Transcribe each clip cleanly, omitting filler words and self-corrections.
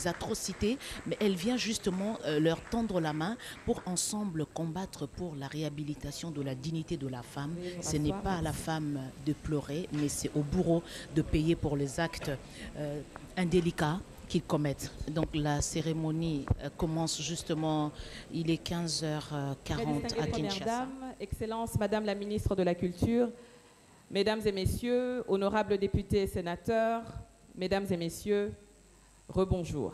des atrocités, mais elle vient justement leur tendre la main pour ensemble combattre pour la réhabilitation de la dignité de la femme. Ce n'est pas à la femme de pleurer, mais c'est au bourreau de payer pour les actes indélicats qu'ils commettent. Donc la cérémonie commence justement, il est 15h40 à Kinshasa. Dame, Excellence Madame la Ministre de la Culture, Mesdames et Messieurs, honorables députés et sénateurs, Mesdames et Messieurs, rebonjour.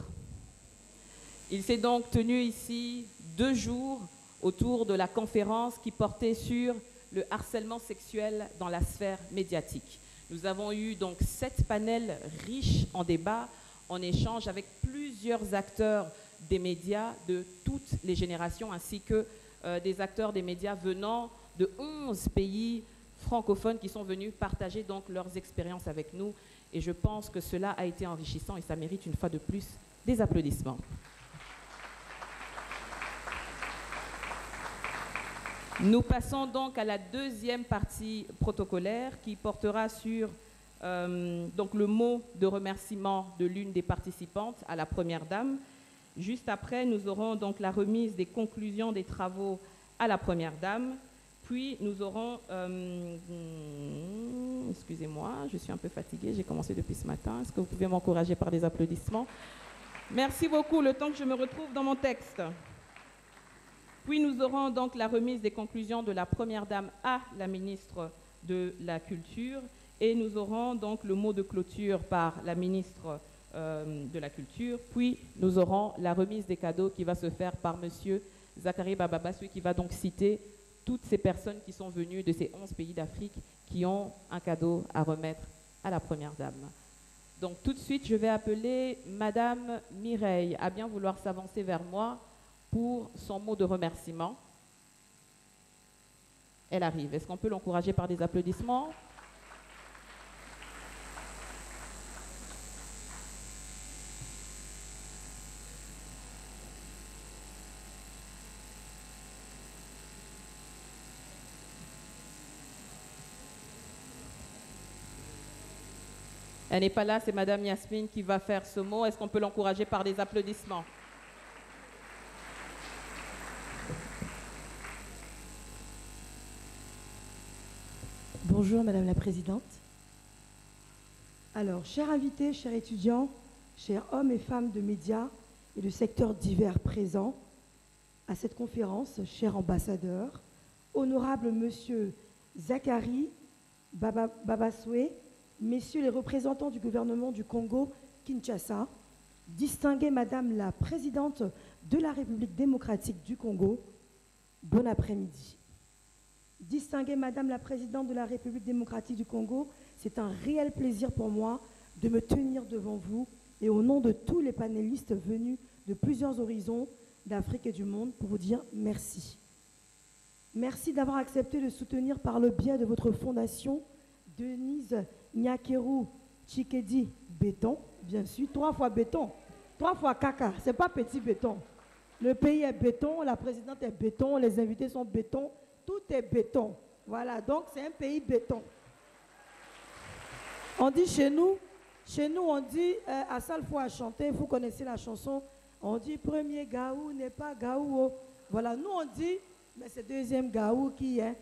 Il s'est donc tenu ici 2 jours autour de la conférence qui portait sur le harcèlement sexuel dans la sphère médiatique. Nous avons eu donc 7 panels riches en débats, en échange avec plusieurs acteurs des médias de toutes les générations, ainsi que des acteurs des médias venant de 11 pays francophones qui sont venus partager donc leurs expériences avec nous. Et je pense que cela a été enrichissant et ça mérite une fois de plus des applaudissements. Nous passons donc à la deuxième partie protocolaire qui portera sur donc le mot de remerciement de l'une des participantes à la Première Dame. Juste après, nous aurons donc la remise des conclusions des travaux à la Première Dame. Puis nous aurons, excusez-moi, je suis un peu fatiguée, j'ai commencé depuis ce matin. Est-ce que vous pouvez m'encourager par des applaudissements? Merci beaucoup, le temps que je me retrouve dans mon texte. Puis nous aurons donc la remise des conclusions de la Première Dame à la ministre de la Culture. Et nous aurons donc le mot de clôture par la ministre de la Culture. Puis nous aurons la remise des cadeaux qui va se faire par M. Zakari Bababaswe, qui va donc citer toutes ces personnes qui sont venues de ces 11 pays d'Afrique qui ont un cadeau à remettre à la Première Dame. Donc tout de suite, je vais appeler Madame Mireille à bien vouloir s'avancer vers moi pour son mot de remerciement. Elle arrive. Est-ce qu'on peut l'encourager par des applaudissements? Elle n'est pas là, c'est Madame Yasmine qui va faire ce mot. Est-ce qu'on peut l'encourager par des applaudissements? Bonjour Madame la Présidente. Alors, chers invités, chers étudiants, chers hommes et femmes de médias et de secteurs divers présents à cette conférence, chers ambassadeurs, honorable Monsieur Zakari Babaswe, Messieurs les représentants du gouvernement du Congo, Kinshasa, distinguée Madame la Présidente de la République démocratique du Congo, bon après-midi. Distinguée Madame la Présidente de la République démocratique du Congo, c'est un réel plaisir pour moi de me tenir devant vous et au nom de tous les panélistes venus de plusieurs horizons d'Afrique et du monde pour vous dire merci. Merci d'avoir accepté de soutenir par le biais de votre fondation Denise Nyakeru Tshikedi Béton, bien sûr, 3 fois béton, 3 fois caca, c'est pas petit béton. Le pays est béton, la présidente est béton, les invités sont béton, tout est béton. Voilà, donc c'est un pays béton. On dit chez nous on dit à seule fois à chanter, vous connaissez la chanson, on dit premier gaou n'est pas gaou. Voilà, nous on dit, mais c'est deuxième gaou qui est.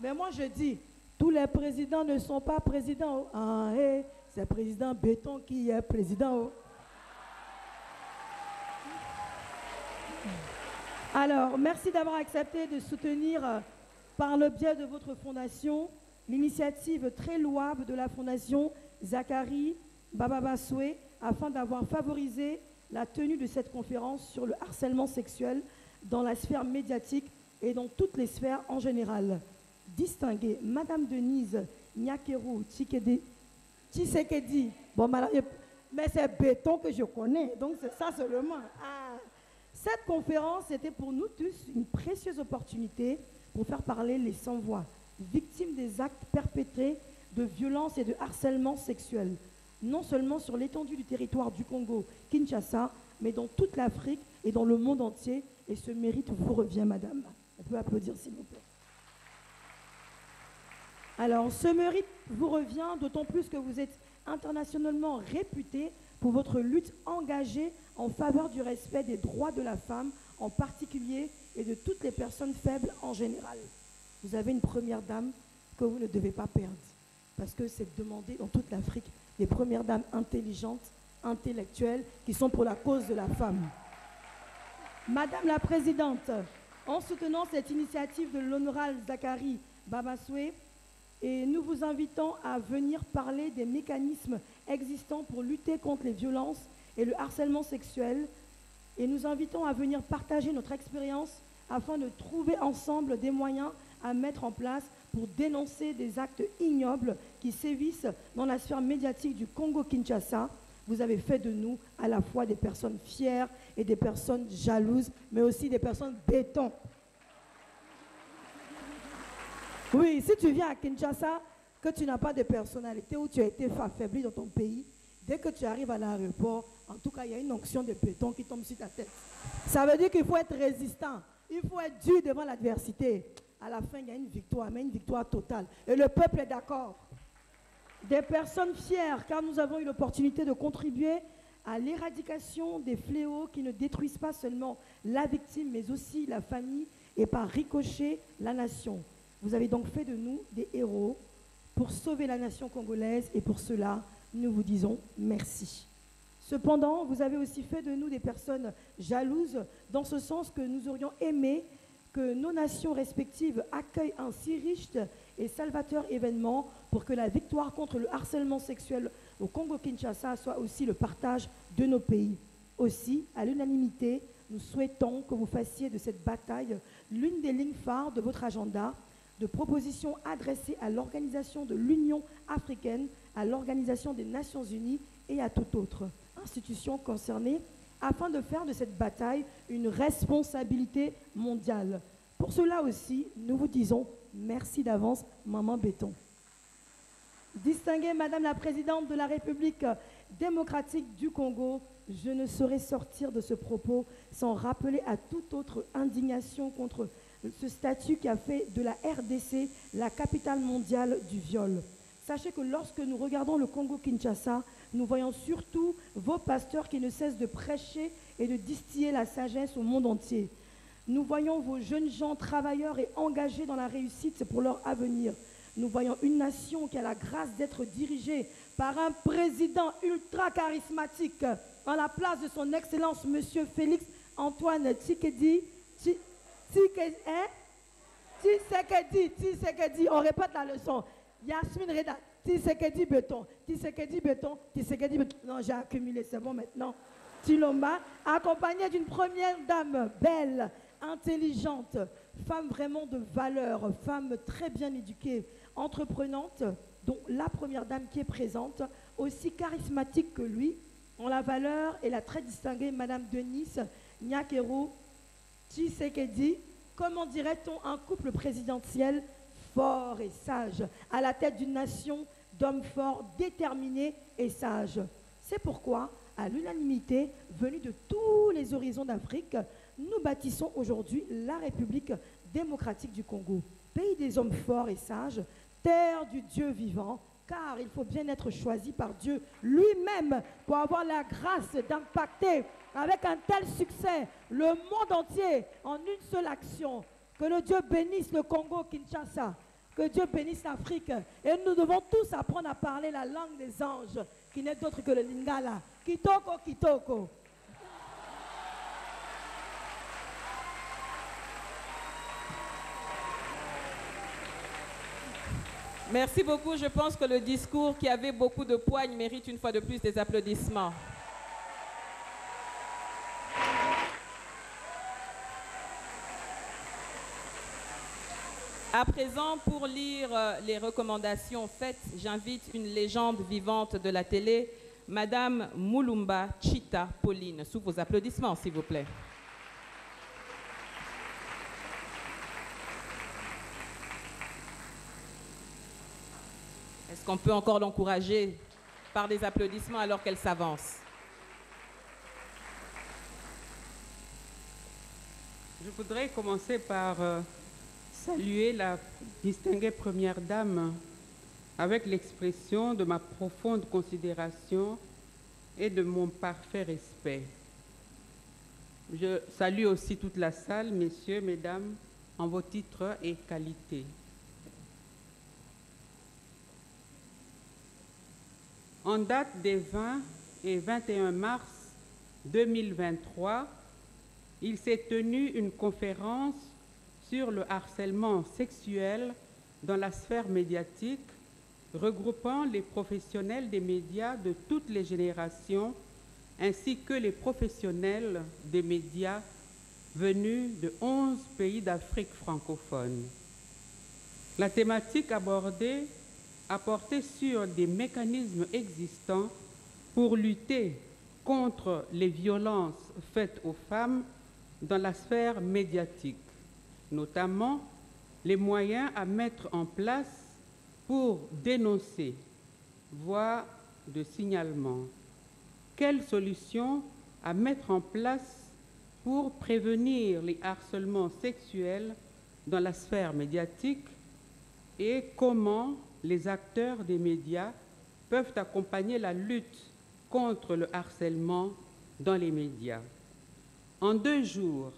Mais moi je dis, tous les présidents ne sont pas présidents. Ah, hey, c'est président béton qui est président. Alors, merci d'avoir accepté de soutenir par le biais de votre fondation l'initiative très louable de la fondation Zakari Bababaswe afin d'avoir favorisé la tenue de cette conférence sur le harcèlement sexuel dans la sphère médiatique et dans toutes les sphères en général. Distinguée Madame Denise Nyakeru Tshisekedi, bon, mais c'est béton que je connais, donc c'est ça seulement. Ah. Cette conférence était pour nous tous une précieuse opportunité pour faire parler les sans-voix, victimes des actes perpétrés de violence et de harcèlement sexuel, non seulement sur l'étendue du territoire du Congo, Kinshasa, mais dans toute l'Afrique et dans le monde entier. Et ce mérite vous revient, Madame. On peut applaudir, s'il vous plaît. Alors, ce mérite vous revient, d'autant plus que vous êtes internationalement réputé pour votre lutte engagée en faveur du respect des droits de la femme en particulier et de toutes les personnes faibles en général. Vous avez une première dame que vous ne devez pas perdre parce que c'est demandé dans toute l'Afrique, des premières dames intelligentes, intellectuelles qui sont pour la cause de la femme. Madame la Présidente, en soutenant cette initiative de l'honorable Zachary Babasoué, et nous vous invitons à venir parler des mécanismes existants pour lutter contre les violences et le harcèlement sexuel. Et nous invitons à venir partager notre expérience afin de trouver ensemble des moyens à mettre en place pour dénoncer des actes ignobles qui sévissent dans la sphère médiatique du Congo-Kinshasa. Vous avez fait de nous à la fois des personnes fières et des personnes jalouses, mais aussi des personnes béton. Oui, si tu viens à Kinshasa, que tu n'as pas de personnalité ou tu as été affaibli dans ton pays, dès que tu arrives à l'aéroport, en tout cas, il y a une onction de béton qui tombe sur ta tête. Ça veut dire qu'il faut être résistant, il faut être dur devant l'adversité. À la fin, il y a une victoire, mais une victoire totale. Et le peuple est d'accord. Des personnes fières, car nous avons eu l'opportunité de contribuer à l'éradication des fléaux qui ne détruisent pas seulement la victime, mais aussi la famille et par ricochet, la nation. Vous avez donc fait de nous des héros pour sauver la nation congolaise et pour cela, nous vous disons merci. Cependant, vous avez aussi fait de nous des personnes jalouses dans ce sens que nous aurions aimé que nos nations respectives accueillent un si riche et salvateur événement pour que la victoire contre le harcèlement sexuel au Congo-Kinshasa soit aussi le partage de nos pays. Aussi, à l'unanimité, nous souhaitons que vous fassiez de cette bataille l'une des lignes phares de votre agenda de propositions adressées à l'Organisation de l'Union africaine, à l'Organisation des Nations unies et à toute autre institution concernée afin de faire de cette bataille une responsabilité mondiale. Pour cela aussi, nous vous disons merci d'avance, Maman Béton. Distinguée Madame la Présidente de la République démocratique du Congo, je ne saurais sortir de ce propos sans rappeler à toute autre indignation contre ce statut qui a fait de la RDC la capitale mondiale du viol. Sachez que lorsque nous regardons le Congo-Kinshasa, nous voyons surtout vos pasteurs qui ne cessent de prêcher et de distiller la sagesse au monde entier. Nous voyons vos jeunes gens travailleurs et engagés dans la réussite pour leur avenir. Nous voyons une nation qui a la grâce d'être dirigée par un président ultra charismatique en la place de son Excellence M. Félix Antoine Tshisekedi. Tshisekedi, on répète la leçon. Yasmine Reda, Tshisekedi Béton, Tshisekedi Béton, Tshisekedi Béton. Non, j'ai accumulé, c'est bon maintenant. Tshilomba, accompagnée d'une première dame belle, intelligente, femme vraiment de valeur, femme très bien éduquée, entreprenante, dont la première dame qui est présente, aussi charismatique que lui, en la valeur et la très distinguée Madame Denise Nyakero Tshisekedi, comment dirait-on, un couple présidentiel fort et sage, à la tête d'une nation d'hommes forts, déterminés et sages. C'est pourquoi, à l'unanimité, venus de tous les horizons d'Afrique, nous bâtissons aujourd'hui la République démocratique du Congo, pays des hommes forts et sages, terre du Dieu vivant, car il faut bien être choisi par Dieu lui-même pour avoir la grâce d'impacter avec un tel succès le monde entier en une seule action. Que le Dieu bénisse le Congo-Kinshasa, que Dieu bénisse l'Afrique. Et nous devons tous apprendre à parler la langue des anges, qui n'est d'autre que le Lingala. Kitoko, Kitoko. Merci beaucoup. Je pense que le discours qui avait beaucoup de poigne mérite une fois de plus des applaudissements. À présent, pour lire les recommandations faites, j'invite une légende vivante de la télé, Madame Mulumba Chita Pauline. Sous vos applaudissements, s'il vous plaît. Est-ce qu'on peut encore l'encourager par des applaudissements alors qu'elle s'avance? Je voudrais commencer par saluer la distinguée première dame avec l'expression de ma profonde considération et de mon parfait respect. Je salue aussi toute la salle, messieurs, mesdames, en vos titres et qualités. En date des 20 et 21 mars 2023, il s'est tenu une conférence sur le harcèlement sexuel dans la sphère médiatique, regroupant les professionnels des médias de toutes les générations, ainsi que les professionnels des médias venus de 11 pays d'Afrique francophone. La thématique abordée a porté sur des mécanismes existants pour lutter contre les violences faites aux femmes dans la sphère médiatique, notamment les moyens à mettre en place pour dénoncer, voire de signalement. Quelles solutions à mettre en place pour prévenir les harcèlements sexuels dans la sphère médiatique et comment les acteurs des médias peuvent accompagner la lutte contre le harcèlement dans les médias. En 2 jours,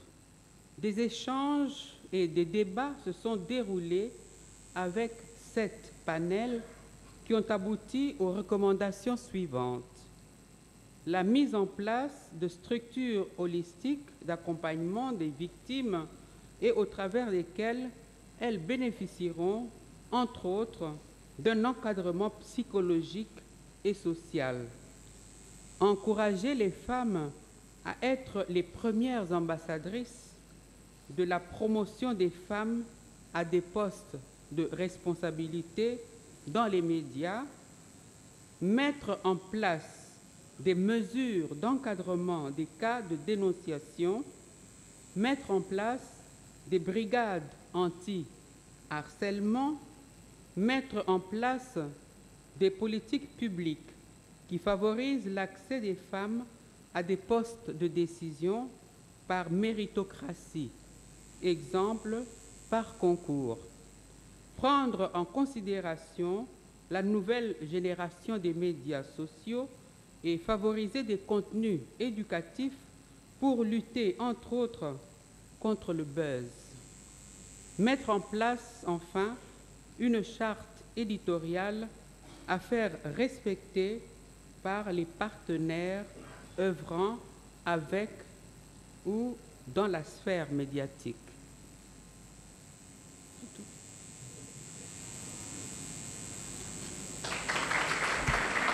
des échanges et des débats se sont déroulés avec 7 panels qui ont abouti aux recommandations suivantes. La mise en place de structures holistiques d'accompagnement des victimes et au travers desquelles elles bénéficieront, entre autres, d'un encadrement psychologique et social. Encourager les femmes à être les premières ambassadrices de la promotion des femmes à des postes de responsabilité dans les médias, mettre en place des mesures d'encadrement des cas de dénonciation, mettre en place des brigades anti-harcèlement, mettre en place des politiques publiques qui favorisent l'accès des femmes à des postes de décision par méritocratie, exemple par concours. Prendre en considération la nouvelle génération des médias sociaux et favoriser des contenus éducatifs pour lutter, entre autres, contre le buzz. Mettre en place, enfin, une charte éditoriale à faire respecter par les partenaires œuvrant avec ou dans la sphère médiatique.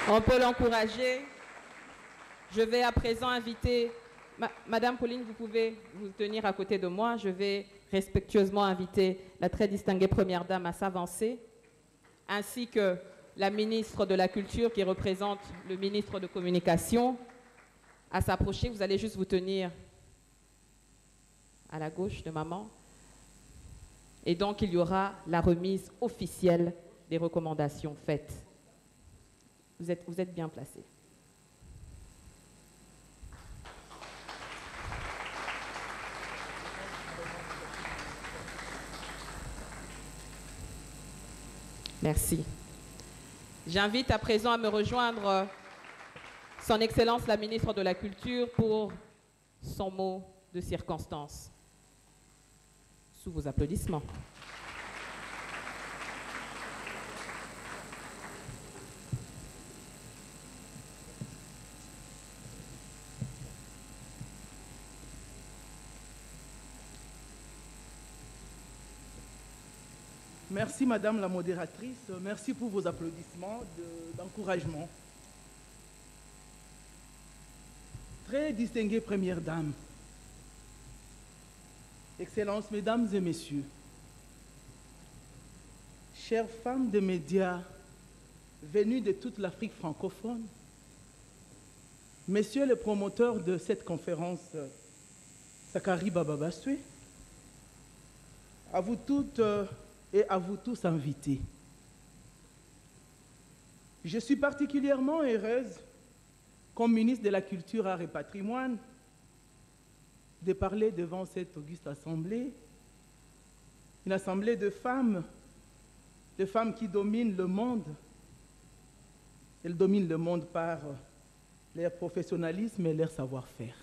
On peut l'encourager. Je vais à présent inviter, Madame Pauline, vous pouvez vous tenir à côté de moi. Je vais respectueusement inviter la très distinguée Première Dame à s'avancer, ainsi que la ministre de la Culture qui représente le ministre de Communication à s'approcher. Vous allez juste vous tenir à la gauche de maman. Et donc, il y aura la remise officielle des recommandations faites. Vous êtes bien placés. Merci. J'invite à présent à me rejoindre Son Excellence la ministre de la Culture pour son mot de circonstance. Sous vos applaudissements. Merci Madame la modératrice, merci pour vos applaudissements d'encouragement. Très distinguée Première Dame, Excellences, Mesdames et Messieurs, chères femmes de médias venues de toute l'Afrique francophone, Messieurs les promoteurs de cette conférence, Sakari Bababaswe, à vous toutes et à vous tous invités. Je suis particulièrement heureuse, comme ministre de la Culture, Arts et Patrimoine, de parler devant cette auguste assemblée, une assemblée de femmes qui dominent le monde. Elles dominent le monde par leur professionnalisme et leur savoir-faire.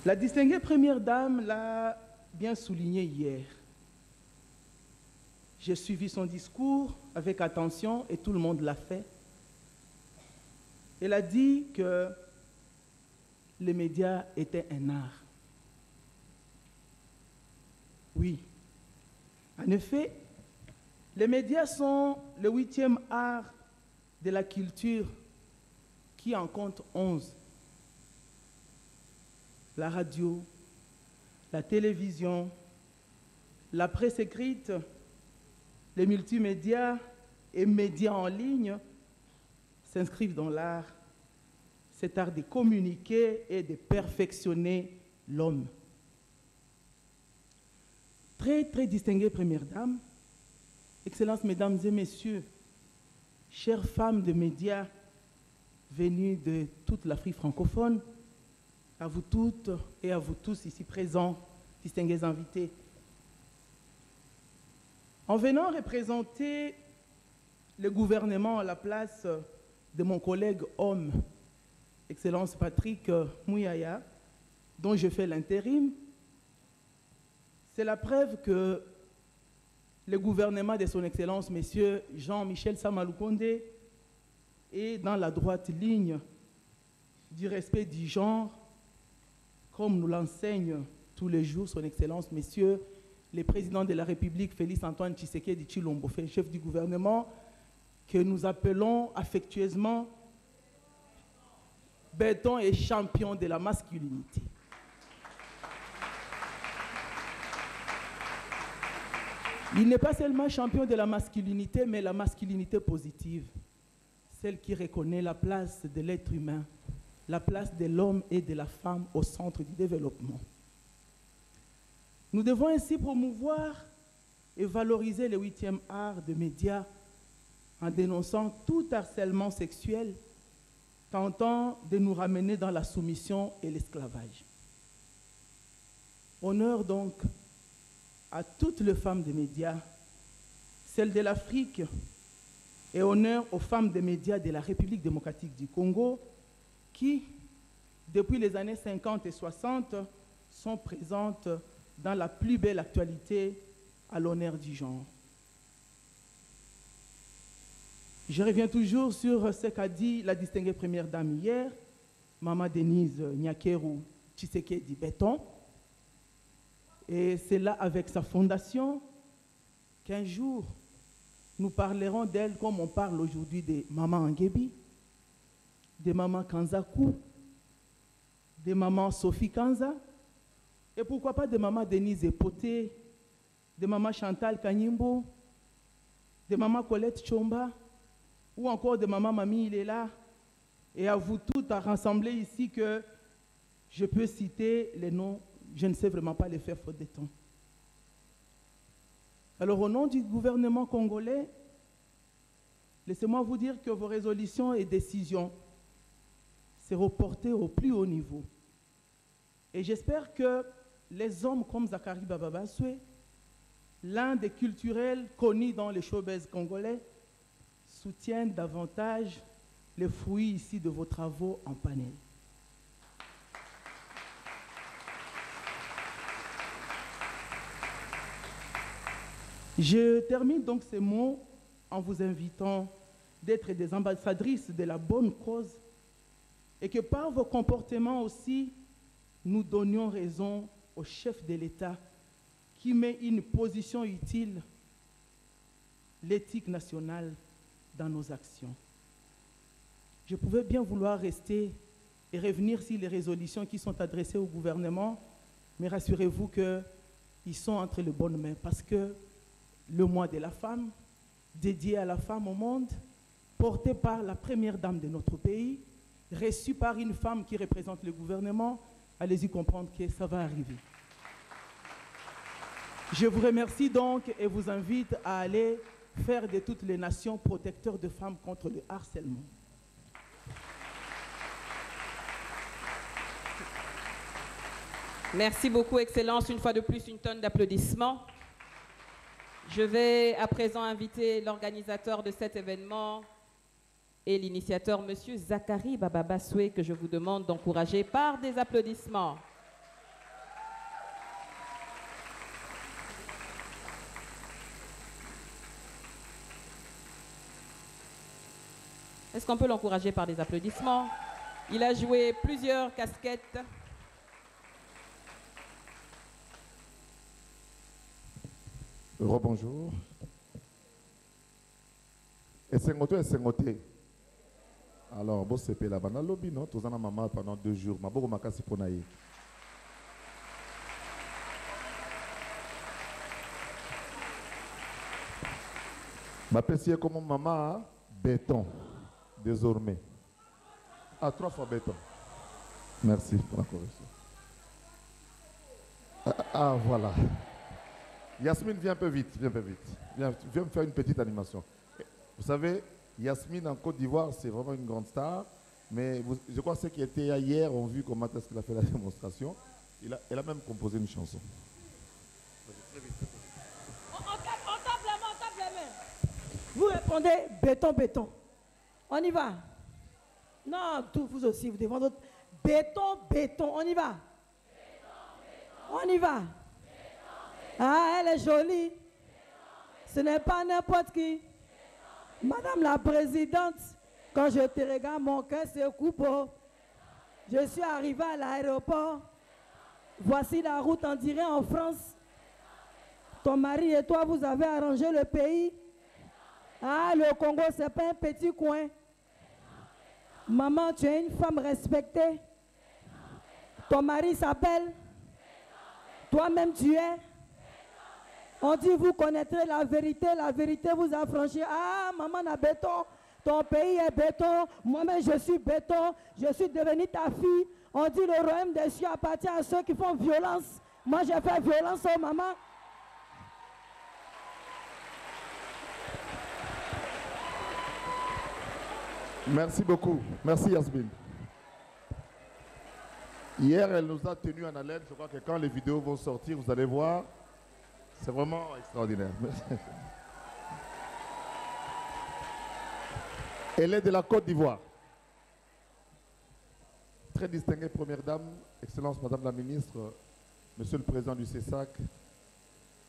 La distinguée première dame l'a bien souligné hier. J'ai suivi son discours avec attention et tout le monde l'a fait. Elle a dit que les médias étaient un art. Oui. En effet, les médias sont le 8e art de la culture qui en compte 11. La radio, la télévision, la presse écrite, les multimédias et médias en ligne s'inscrivent dans l'art, cet art de communiquer et de perfectionner l'homme. Très, très distinguée Première Dame, Excellences, Mesdames et Messieurs, chères femmes de médias venues de toute l'Afrique francophone, à vous toutes et à vous tous ici présents, distingués invités. En venant représenter le gouvernement à la place de mon collègue homme, Excellence Patrick Mouyaya, dont je fais l'intérim, c'est la preuve que le gouvernement de son Excellence, Monsieur Jean-Michel Samaloukonde, est dans la droite ligne du respect du genre, comme nous l'enseigne tous les jours son Excellence, Monsieur le Président de la République, Félix Antoine Tshisekedi Tshilombo, chef du gouvernement, que nous appelons affectueusement béton et champion de la masculinité. Il n'est pas seulement champion de la masculinité, mais la masculinité positive, celle qui reconnaît la place de l'être humain, la place de l'homme et de la femme au centre du développement. Nous devons ainsi promouvoir et valoriser le 8e art de médias en dénonçant tout harcèlement sexuel tentant de nous ramener dans la soumission et l'esclavage. Honneur donc à toutes les femmes des médias, celles de l'Afrique, et honneur aux femmes des médias de la République démocratique du Congo qui, depuis les années 50 et 60, sont présentes dans la plus belle actualité à l'honneur du genre. Je reviens toujours sur ce qu'a dit la distinguée première dame hier, Maman Denise Nyakeru Tshisekedi Béton. Et c'est là, avec sa fondation, qu'un jour, nous parlerons d'elle comme on parle aujourd'hui de Maman Angebi, de Maman Kanzakou, de Maman Sophie Kanza, et pourquoi pas de Maman Denise Epoté, de Maman Chantal Kanyimbo, de Maman Colette Chomba, ou encore de Maman Mami Ilela, et à vous toutes à rassembler ici que je peux citer les noms, je ne sais vraiment pas les faire faute de temps. Alors au nom du gouvernement congolais, laissez-moi vous dire que vos résolutions et décisions seront portées au plus haut niveau. Et j'espère que les hommes comme Zakari Bababaswe, l'un des culturels connus dans les showbiz congolais, soutiennent davantage les fruits ici de vos travaux en panel. Je termine donc ces mots en vous invitant d'être des ambassadrices de la bonne cause et que par vos comportements aussi, nous donnions raison au chef de l'État qui met une position utile, l'éthique nationale, dans nos actions. Je pouvais bien vouloir rester et revenir sur les résolutions qui sont adressées au gouvernement, mais rassurez-vous qu'ils sont entre les bonnes mains parce que le mois de la femme, dédié à la femme au monde, porté par la première dame de notre pays, reçu par une femme qui représente le gouvernement, allez-y comprendre que ça va arriver. Je vous remercie donc et vous invite à aller faire de toutes les nations protecteurs de femmes contre le harcèlement. Merci beaucoup, Excellence. Une fois de plus, une tonne d'applaudissements. Je vais à présent inviter l'organisateur de cet événement et l'initiateur, M. Zachary Bababasoué, que je vous demande d'encourager par des applaudissements. Est-ce qu'on peut l'encourager par des applaudissements? Il a joué plusieurs casquettes. Rebonjour. Et c'est ngoté. Alors, bon, c'est la banane lobby, non? Tous en a maman pendant 2 jours. Ma beaucoup makasi ponaï. Ma pessier comme maman, béton. Désormais. Ah, 3 fois béton. Merci pour la correction. Voilà. Yasmine, viens un peu vite. Viens me faire une petite animation. Vous savez, Yasmine en Côte d'Ivoire, c'est vraiment une grande star. Mais je crois que ceux qui étaient hier ont vu comment est-ce qu'il a fait la démonstration. Elle a même composé une chanson. On tape les mains. Vous répondez béton. On y va. Non, tous vous aussi, vous devez d'autres. Béton, on y va. On y va. Ah, elle est jolie. Ce n'est pas n'importe qui. Madame la Présidente, quand je te regarde, mon cœur se coupe. Je suis arrivée à l'aéroport. Voici la route, on dirait en France. Ton mari et toi, vous avez arrangé le pays. Ah, le Congo, ce n'est pas un petit coin. Maman, tu es une femme respectée. Ton mari s'appelle. Toi-même, tu es. On dit, vous connaîtrez la vérité vous affranchit. Ah, maman a béton. Ton pays est béton. Moi-même, je suis béton. Je suis devenue ta fille. On dit, le royaume des cieux appartient à ceux qui font violence. Moi, j'ai fait violence aux mamans. Merci beaucoup. Merci Yasmine. Hier, elle nous a tenus en haleine. Je crois que quand les vidéos vont sortir, vous allez voir. C'est vraiment extraordinaire. Elle est de la Côte d'Ivoire. Très distinguée première dame, Excellence Madame la Ministre, Monsieur le Président du CESAC,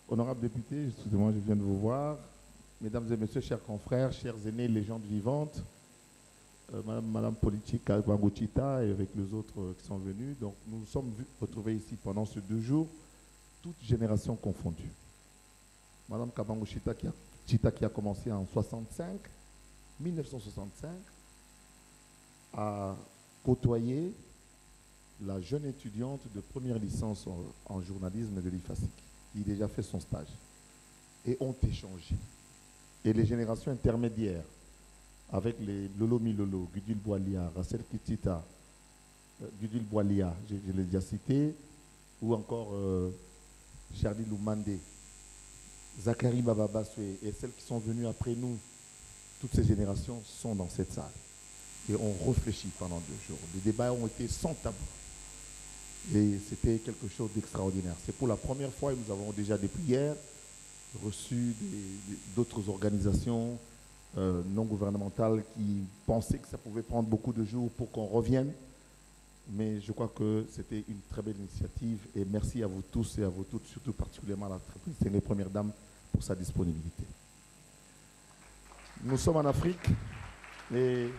honorables députés, excusez-moi, je viens de vous voir, Mesdames et Messieurs, chers confrères, chers aînés, légendes vivantes, Madame Politique Agwagochita et avec les autres qui sont venus. Donc nous nous sommes retrouvés ici pendant ces 2 jours, toutes générations confondues. Madame Kabango Chita qui a commencé en 1965, a côtoyé la jeune étudiante de première licence en journalisme de l'IFASIC, qui a déjà fait son stage, et ont échangé. Et les générations intermédiaires, avec les Lolo Milolo, Gudul Boalia, Racel Kitita, Gudul Boalia, je l'ai déjà cité, ou encore Charlie Loumandé, Zachary Bababasoué et celles qui sont venues après nous, toutes ces générations sont dans cette salle. Et on réfléchit pendant 2 jours. Les débats ont été sans tabou. Et c'était quelque chose d'extraordinaire. C'est pour la première fois, et nous avons déjà depuis hier reçu d'autres organisations non gouvernementales qui pensaient que ça pouvait prendre beaucoup de jours pour qu'on revienne. Mais je crois que c'était une très belle initiative. Et merci à vous tous et à vous toutes, surtout particulièrement à la très première dame, pour sa disponibilité. Nous sommes en Afrique et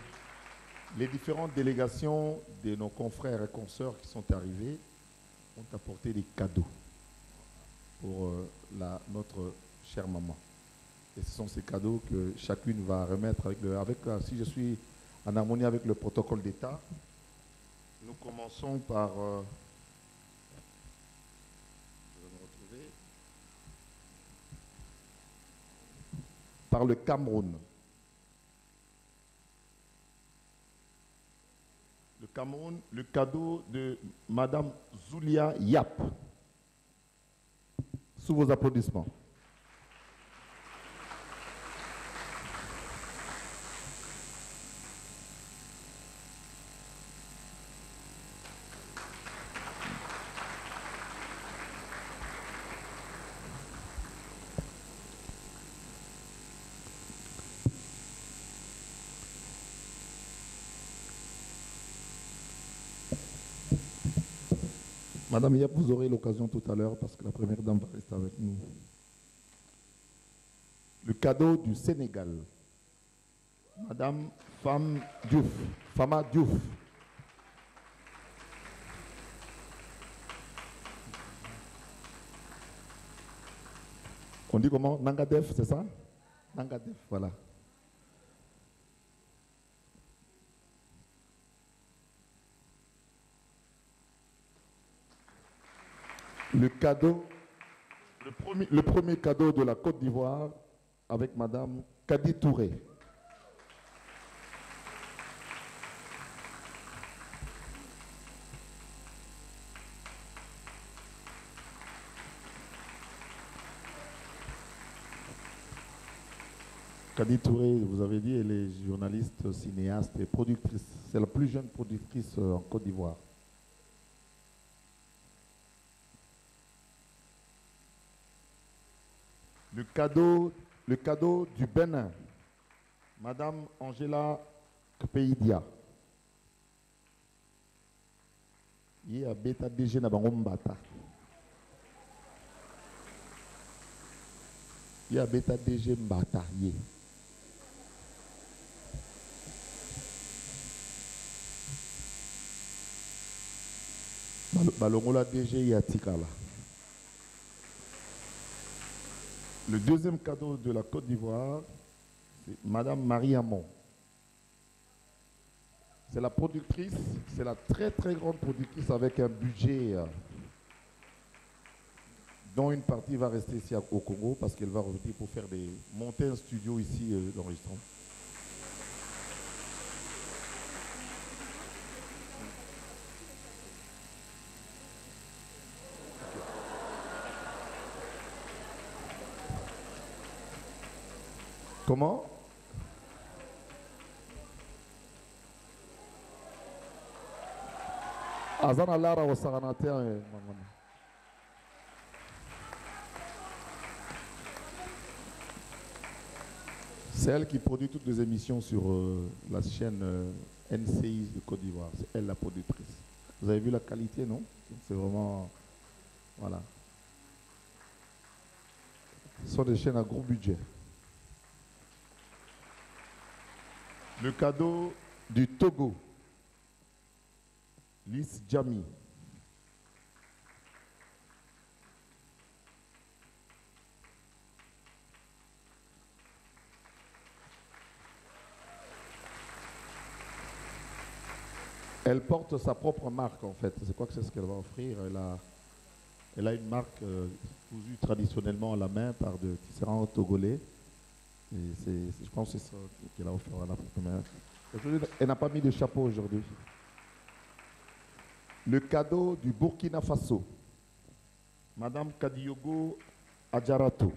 les différentes délégations de nos confrères et consoeurs qui sont arrivés ont apporté des cadeaux pour notre chère maman. Et ce sont ces cadeaux que chacune va remettre si je suis en harmonie avec le protocole d'État. Nous commençons par le Cameroun. Le Cameroun, le cadeau de Madame Zoulia Yap. Sous vos applaudissements. Madame Yap, vous aurez l'occasion tout à l'heure parce que la première dame va rester avec nous. Le cadeau du Sénégal. Madame Fama Diouf. On dit comment? Nangadef, c'est ça? Nangadef, voilà. Le premier cadeau de la Côte d'Ivoire avec Madame Kadi Touré. Kadi Touré, vous avez dit, elle est journaliste, cinéaste et productrice. C'est la plus jeune productrice en Côte d'Ivoire. Le cadeau du Bénin. Madame Angela Kpeidia. Il y a bêta DG na bango mbata. Il y a bêta DG mbata. Balongola DG Yatikala. Le deuxième cadeau de la Côte d'Ivoire, c'est Madame Marie Hamon. C'est la productrice, c'est la très très grande productrice avec un budget dont une partie va rester ici au Congo parce qu'elle va revenir pour monter un studio ici d'enregistrement. Comment? Azana Lara au Saranater. C'est elle qui produit toutes les émissions sur la chaîne NCI de Côte d'Ivoire. C'est elle la productrice. Vous avez vu la qualité, non? C'est vraiment... Voilà. Ce sont des chaînes à gros budget. Le cadeau du Togo, Lys Djami. Elle porte sa propre marque en fait. C'est quoi que c'est ce qu'elle va offrir? Elle a une marque cousue traditionnellement à la main par de tisserands togolais. Et je pense que c'est ça qu'elle a offert à la première. Elle n'a pas mis de chapeau aujourd'hui. Le cadeau du Burkina Faso. Madame Kadiogo Adjarato.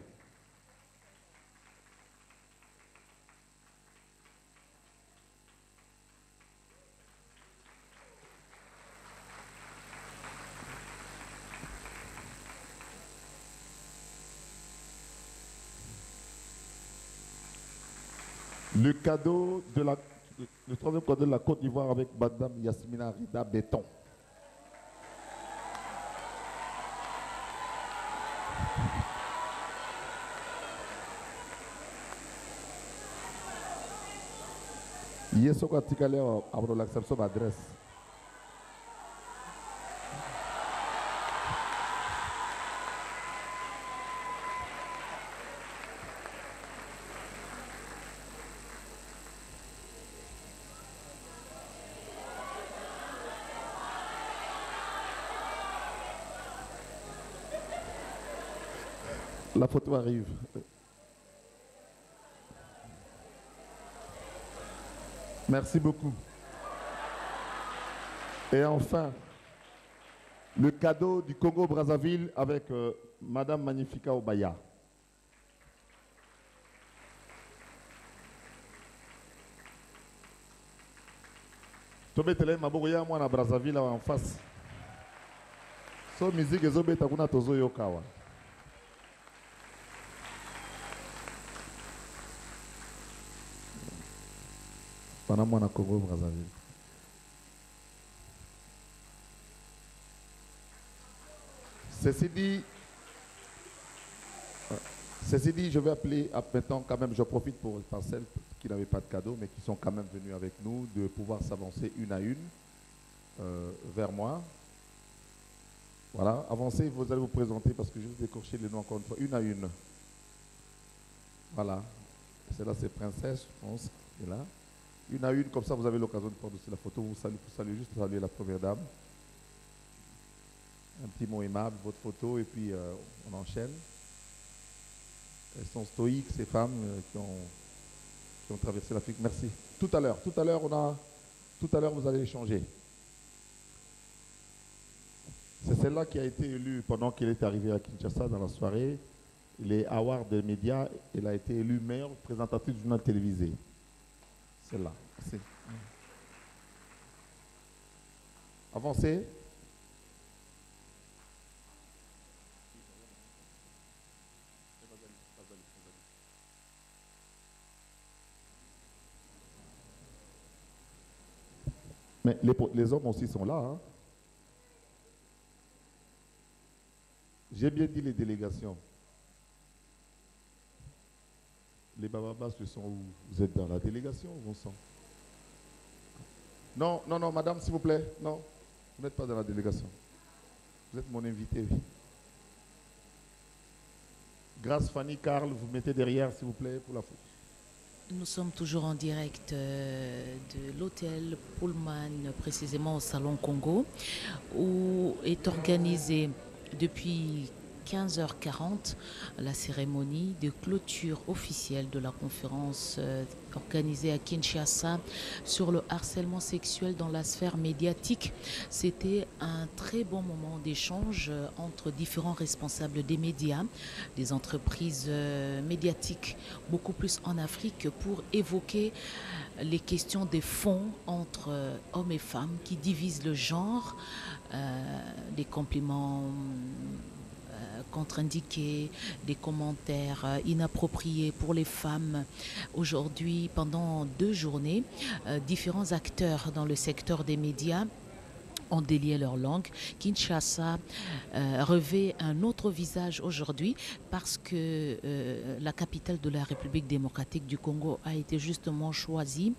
Le troisième cadeau de la Côte d'Ivoire avec Madame Yasmina Rida Béton. Yeso Katikale a l'acceptation d'adresse. La photo arrive. Merci beaucoup. Et enfin, le cadeau du Congo-Brazzaville avec Madame Magnifica Obaya. Tobetele maboya mwana Brazzaville en face. So musique ezobeta kuna tozo yokawa. Pendant mon Congo Brazzaville. Ceci dit, je vais appeler maintenant quand même, je profite pour celles qui n'avaient pas de cadeau, mais qui sont quand même venus avec nous, de pouvoir s'avancer une à une vers moi. Voilà, avancez, vous allez vous présenter parce que je vais décorcher les noms encore une fois, une à une. Voilà, celle-là c'est Princesse, je pense, qui est là. Une à une, comme ça vous avez l'occasion de prendre aussi la photo, vous saluez juste saluer la première dame. Un petit mot aimable, votre photo, et puis on enchaîne. Elles sont stoïques, ces femmes qui ont traversé l'Afrique. Merci. Tout à l'heure, vous allez échanger. C'est celle-là qui a été élue pendant qu'elle est arrivée à Kinshasa dans la soirée. Les awards des médias, elle a été élue meilleure présentatrice du journal télévisé. Celle-là. Merci. Avancez. Mais les hommes aussi sont là. Hein. J'ai bien dit les délégations. Les bababas, ce sont où? Vous êtes dans la délégation ou on sent? Non, non, non, madame, s'il vous plaît. Non, vous n'êtes pas dans la délégation. Vous êtes mon invité. Grâce Fanny, Karl, vous mettez derrière, s'il vous plaît, pour la photo. Nous sommes toujours en direct de l'hôtel Pullman, précisément au Salon Congo, où est organisée depuis 15h40 la cérémonie de clôture officielle de la conférence organisée à Kinshasa sur le harcèlement sexuel dans la sphère médiatique. C'était un très bon moment d'échange entre différents responsables des médias, des entreprises médiatiques, beaucoup plus en Afrique, pour évoquer les questions des fonds entre hommes et femmes qui divisent le genre, des compliments contre-indiqués, des commentaires inappropriés pour les femmes. Aujourd'hui, pendant 2 journées, différents acteurs dans le secteur des médias ont délié leur langue. Kinshasa revêt un autre visage aujourd'hui parce que la capitale de la République démocratique du Congo a été justement choisie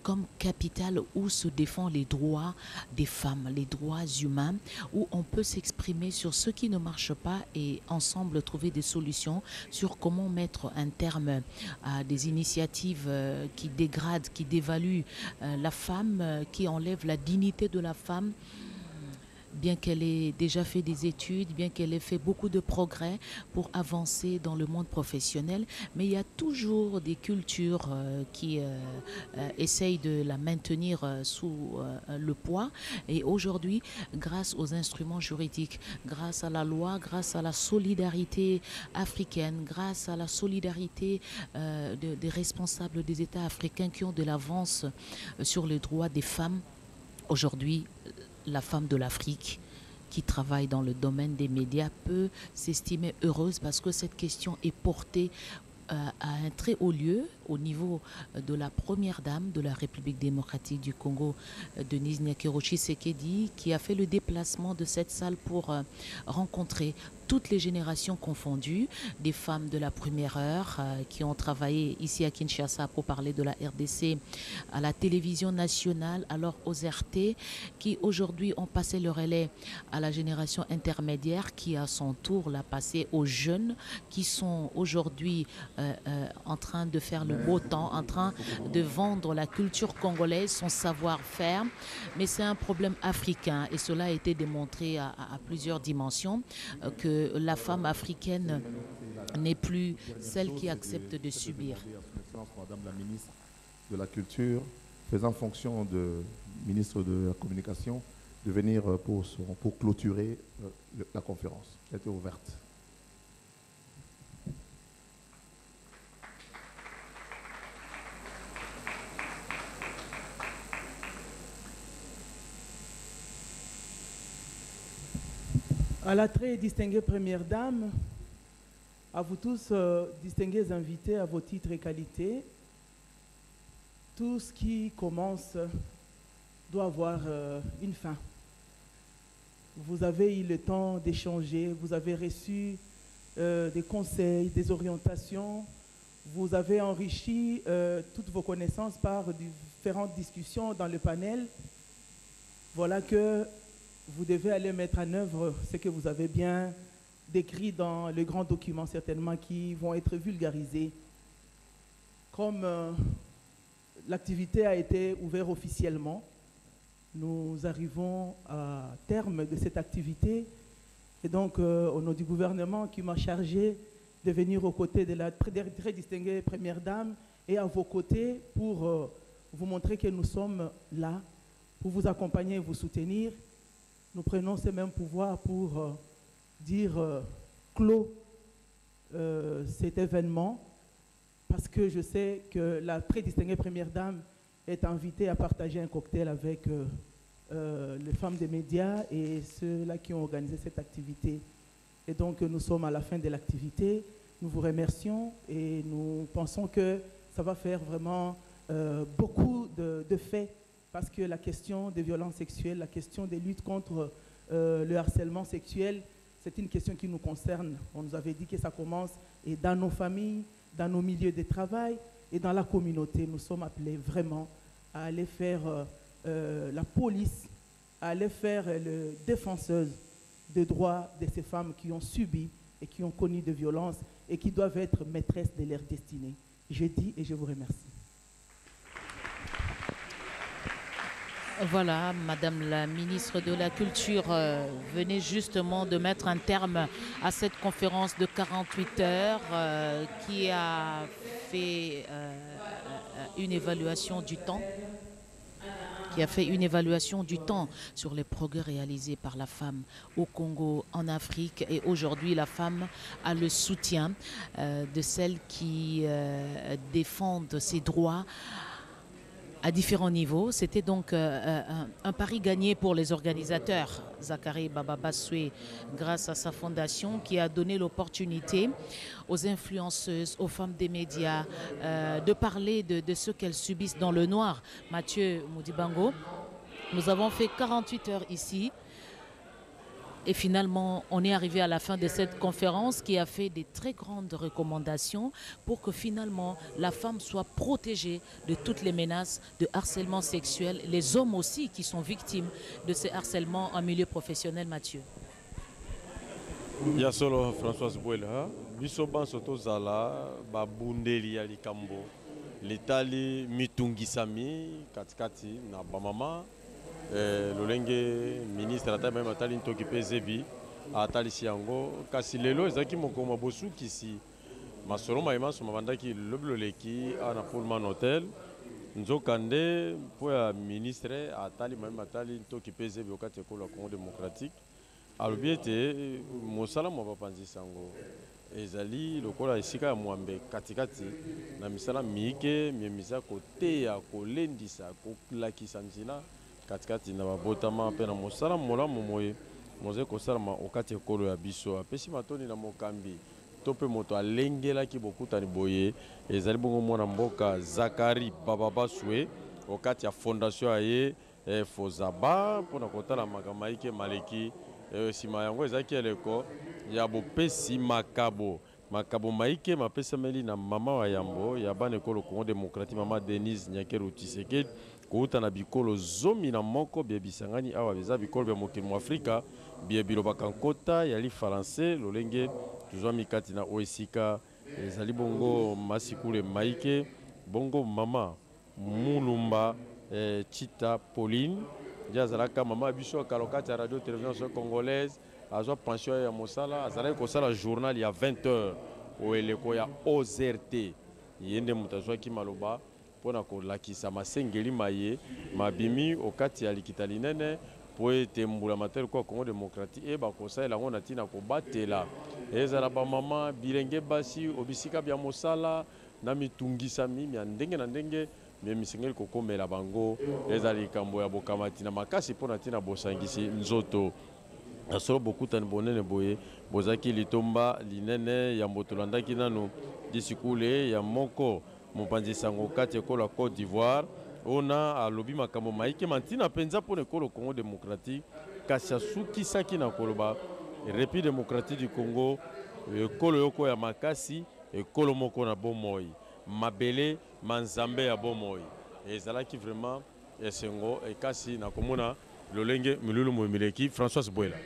comme capitale où se défendent les droits des femmes, les droits humains, où on peut s'exprimer sur ce qui ne marche pas et ensemble trouver des solutions sur comment mettre un terme à des initiatives qui dégradent, qui dévaluent la femme, qui enlèvent la dignité de la femme. Bien qu'elle ait déjà fait des études, bien qu'elle ait fait beaucoup de progrès pour avancer dans le monde professionnel, mais il y a toujours des cultures qui essayent de la maintenir sous le poids. Et aujourd'hui, grâce aux instruments juridiques, grâce à la loi, grâce à la solidarité africaine, grâce à la solidarité des responsables des États africains qui ont de l'avance sur les droits des femmes, aujourd'hui, la femme de l'Afrique qui travaille dans le domaine des médias peut s'estimer heureuse parce que cette question est portée à un très haut lieu au niveau de la première dame de la République démocratique du Congo, Denise Nyakero Tshisekedi, qui a fait le déplacement de cette salle pour rencontrer toutes les générations confondues, des femmes de la première heure qui ont travaillé ici à Kinshasa pour parler de la RDC à la télévision nationale, alors aux RT, qui aujourd'hui ont passé le relais à la génération intermédiaire qui à son tour l'a passé aux jeunes qui sont aujourd'hui en train de faire le beau temps, en train de vendre la culture congolaise, son savoir-faire. Mais c'est un problème africain et cela a été démontré à plusieurs dimensions, que la femme africaine n'est plus celle qui accepte de subir. Madame la ministre de la Culture, faisant fonction de ministre de la Communication, de venir pour clôturer la conférence qui a été ouverte. À la très distinguée Première Dame, à vous tous, distingués invités à vos titres et qualités, tout ce qui commence doit avoir une fin. vous avez eu le temps d'échanger, vous avez reçu des conseils, des orientations, vous avez enrichi toutes vos connaissances par différentes discussions dans le panel. Voilà que vous devez aller mettre en œuvre ce que vous avez bien décrit dans les grands documents, certainement, qui vont être vulgarisés. Comme l'activité a été ouverte officiellement, nous arrivons à terme de cette activité. Et donc, au nom du gouvernement qui m'a chargé de venir aux côtés de la très distinguée Première Dame et à vos côtés pour vous montrer que nous sommes là, pour vous accompagner et vous soutenir. Nous prenons ce même pouvoir pour dire clos cet événement, parce que je sais que la très distinguée Première Dame est invitée à partager un cocktail avec les femmes des médias et ceux-là qui ont organisé cette activité. Et donc nous sommes à la fin de l'activité. Nous vous remercions et nous pensons que ça va faire vraiment beaucoup de faits, parce que la question des violences sexuelles, la question des luttes contre le harcèlement sexuel, c'est une question qui nous concerne. On nous avait dit que ça commence et dans nos familles, dans nos milieux de travail et dans la communauté. Nous sommes appelés vraiment à aller faire la police, à aller faire le défenseuse des droits de ces femmes qui ont subi et qui ont connu de violences et qui doivent être maîtresses de leur destinée. Je dis et je vous remercie. Voilà, Madame la ministre de la Culture venait justement de mettre un terme à cette conférence de 48 heures qui a fait une évaluation du temps. Sur les progrès réalisés par la femme au Congo, en Afrique. Et aujourd'hui, la femme a le soutien de celles qui défendent ses droits à différents niveaux. C'était donc un pari gagné pour les organisateurs. Zachary Bababasoué, grâce à sa fondation, qui a donné l'opportunité aux influenceuses, aux femmes des médias, de parler de ce qu'elles subissent dans le noir. Mathieu Moudibango, nous avons fait 48 heures ici. Et finalement, on est arrivé à la fin de cette conférence qui a fait des très grandes recommandations pour que finalement la femme soit protégée de toutes les menaces de harcèlement sexuel, les hommes aussi qui sont victimes de ce harcèlement en milieu professionnel. Mathieu. Ya solo Françoise Bouela, biso banso tozala babundeli ya likambo, litali mitungisami katikati na bamama. Lolenge ministre ata même atali ntoki pe zebi atalisi yango kasi lelo ezaki mokoma bosukisi masolo mayemanso mabandaki lobiloleki ana Pullman Hotel nzokande po ya ministre atali même atali ntoki pe zebi okati ekolo ya Congo démocratique alobi ete mosala mwa bapanzisi yango ezali lokola esika ya mwambe katikati na misala miike miemisa koteya kolendisa kolakisa nzela katikati na babotama pe na mosala molamu moye moze kosalama okati ekolo ya biso apesi matoni na mokambi to pe moto alengelaki bokutani boye ezali bongo mwana mboka Zachary Bababasoué okati ya fondation aye Fozaba mpona kotala makambo ayike maleki nsima yango ezalaki eleko ya bopesi makabo maike mapesameli na mama wa yambo ya bana ekolo Congo démocratique mama Denise Nyakeru Tshisekedi kouta na bikolo zomi na moko bie bisangani awa beza bikolo bya mokili mu Afrika bie bilobaka nkota yali français lolenge tuzwa mikati na oesika ezali bongo masikule maike bongo mama Mulumba Chita Pauline dia azalaka mama biso kalokati ya radio télévision congolaise azwa pension ya mosala azalaki kosala journal ya 20h oeleko ya OZRT yende moto azwaki maloba pona kolakisa masengeli maye mabimi okati ya likita linene po ete mbula matele kwa Congo démocratique e bakosalela ngo na tina kobatela ezala bamama bilenge basi obisika bya mosala na mitungisami ya ndenge na ndenge me misengeli kokomela bango ezali likambo ya bokamati na makasi pona tina bosangisi nzoto asolo bokutani bonene boye bozaki litomba linene ya mbotolandaki nanu disikule ya moko mopanzi sango kati ekolo ya Côte d'Ivoire ona alobi makambo maike mantina penza pona ekolo Congo démocratique kasi asukisaki na koloba République démocratique du Congo ekolo yoko ya makasi ekolo moko na bomoi mabele manzambe ya bomoi ezalaki vraiment esengo ekasi na komona lolenge milulu moemileki Françoise Bouela.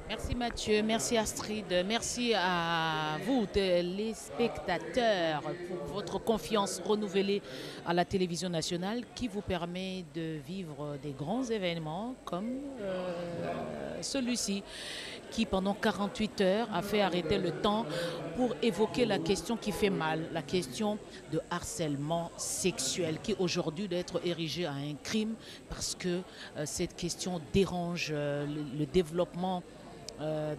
Merci Mathieu, merci Astrid, merci à vous les spectateurs pour votre confiance renouvelée à la télévision nationale qui vous permet de vivre des grands événements comme celui-ci qui pendant 48 heures a fait arrêter le temps pour évoquer la question qui fait mal, la question de harcèlement sexuel qui aujourd'hui doit être érigée à un crime parce que cette question dérange le développement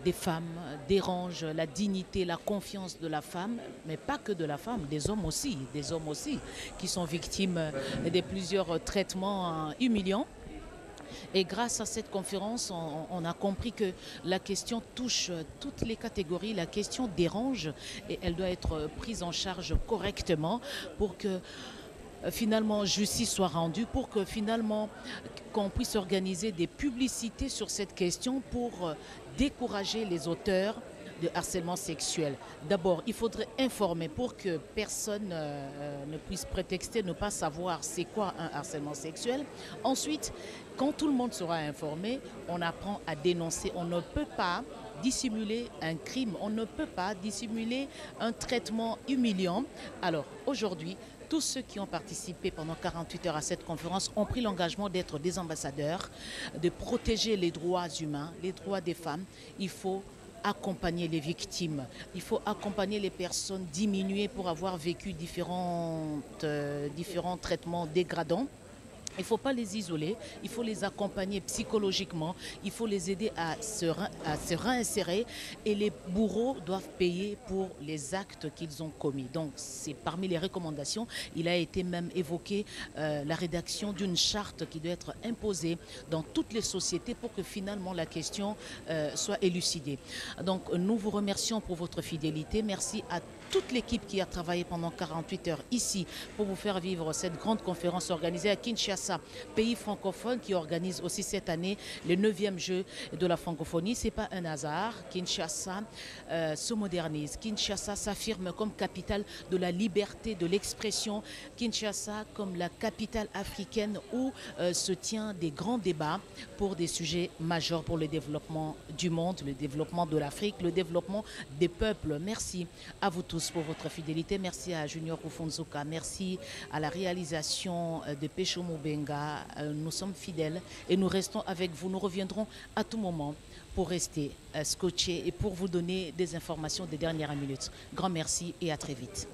des femmes, dérange la dignité, la confiance de la femme, mais pas que de la femme, des hommes aussi qui sont victimes de plusieurs traitements humiliants. Et grâce à cette conférence, on a compris que la question touche toutes les catégories, la question dérange et elle doit être prise en charge correctement pour que finalement justice soit rendue, pour que finalement qu'on puisse organiser des publicités sur cette question pour décourager les auteurs de harcèlement sexuel. D'abord, il faudrait informer pour que personne ne puisse prétexter ne pas savoir c'est quoi un harcèlement sexuel. Ensuite, quand tout le monde sera informé, on apprend à dénoncer. On ne peut pas dissimuler un crime, on ne peut pas dissimuler un traitement humiliant. Alors, aujourd'hui, tous ceux qui ont participé pendant 48 heures à cette conférence ont pris l'engagement d'être des ambassadeurs, de protéger les droits humains, les droits des femmes. Il faut accompagner les victimes, il faut accompagner les personnes diminuées pour avoir vécu différents traitements dégradants. Il ne faut pas les isoler, il faut les accompagner psychologiquement, il faut les aider à se réinsérer et les bourreaux doivent payer pour les actes qu'ils ont commis. Donc c'est parmi les recommandations, il a été même évoqué la rédaction d'une charte qui doit être imposée dans toutes les sociétés pour que finalement la question soit élucidée. Donc nous vous remercions pour votre fidélité, merci à toute l'équipe qui a travaillé pendant 48 heures ici pour vous faire vivre cette grande conférence organisée à Kinshasa, pays francophone qui organise aussi cette année le 9e jeu de la francophonie. Ce n'est pas un hasard. Kinshasa se modernise. Kinshasa s'affirme comme capitale de la liberté de l'expression. Kinshasa comme la capitale africaine où se tient des grands débats pour des sujets majeurs pour le développement du monde, le développement de l'Afrique, le développement des peuples. Merci à vous tous pour votre fidélité. Merci à Junior Kufunzuka. Merci à la réalisation de Pécho Moubenga. Nous sommes fidèles et nous restons avec vous. Nous reviendrons à tout moment pour rester scotchés et pour vous donner des informations des dernières minutes. Grand merci et à très vite.